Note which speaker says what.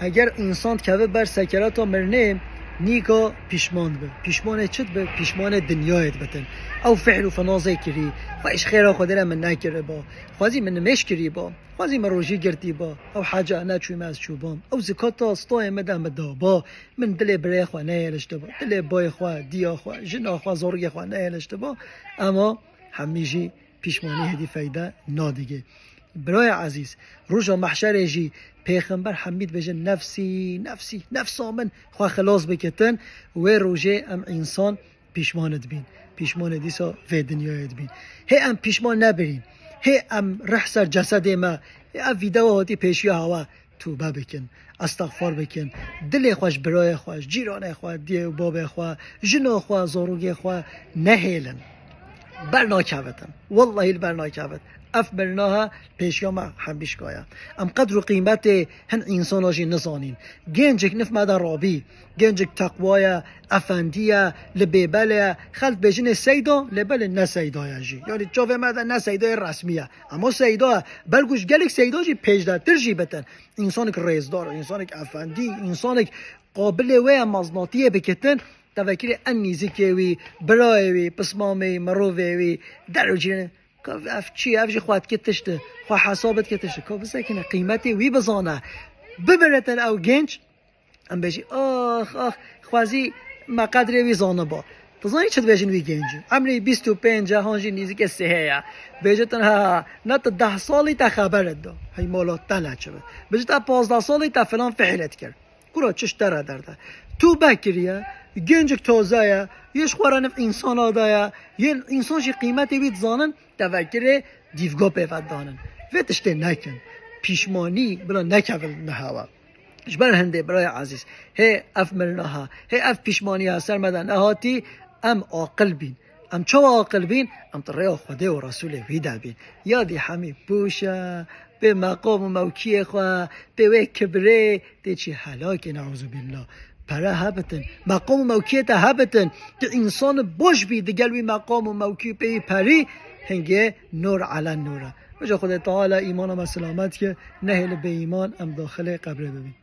Speaker 1: اگر انسان که بر سکرات و مرنه نیکا پیشمان به پیشمان چت به پیشمان دنیایت بتن او فعل و فنازه کری و اش خیره خود را من نکره با خوازی من مش کری با خوازی من روژی گرتی با او حاجه نچوی من از چوبام او زکات استای مدام با من دل برای خو نه لشته با دل بای خو دیا خو جنا خو زورگ خو نه لشته با اما همیشه پیشمانی هدی فایده نادیگه برای عزیز روز محشر جی پیغمبر حمید بجن نفسی نفس من خو خلاص بکتن و روزه ام انسان پیشماند بین پیشمان دیسا و دنیایت بین هی ام پیشمان نبرین هی ام رح سر جسد ما ام ویدیو هاتی پیشی هوا توبه بکن استغفار بکن دل خوش برای خوش جیران خو دیو باب خو جنا خو زاروگ خو نهیلن برناکاوتن والله برناکاوت اف برناها پیشیام حبیش گایا ام قدر و قیمت هن انساناجی نزانین گنجک نف مدن رابی گنجک تقوایا افندیا لبیبل خلط بجن سیدا لبل نه سیدایا جی یعنی چاوه مدن نه سیدای رسمیه اما سیدا بلگوش گلک سیدا جی پیجدار ترجی بتن انسانک ریزدار انسانک افندی انسانک قابل و مزناتیه بکتن توکل انیزیکیوی برایوی پسمامی مرووی دروجین اف چی اف جی خواهد کتشته خواه حسابت کتشته که بسه کنه قیمتی وی بزانه ببرتن او گنج ام بجی آخ خوازی ما قدری وی زانه با تزانی چه بجین وی گنجی عمری 25 هانجی نیزی که سهیا بجتن ها نه تا 10 سالی تا خبرت دو هی مالات تا نچه بجت تا 15 سالی تا فلان فعلت کرد کرا چش دره درده تو بکریه گنجک تازه یش خورانف انسان آدایا یه انسان شی قیمتی وید زانن توکر دیوگا پیفت دانن ویتشته نکن پیشمانی بلا نکول نهاوا جبر هنده برای عزیز هی اف مرناها هی اف پیشمانی ها سر مدن اهاتی ام عاقل بین ام چو عاقل بین ام طریا خدا و رسول ویدا بین یادی همی بوشا به مقام و موکی خواه به وی کبره ده چی حلاک نعوذ بالله para habeten مقام و موکیت habeten که انسان باش بی دگلوی مقام و موکی پی پری هنگه نور علی نوره وجه خدا تعالی ایمان و سلامت که نهل به ایمان ام داخل قبر ببین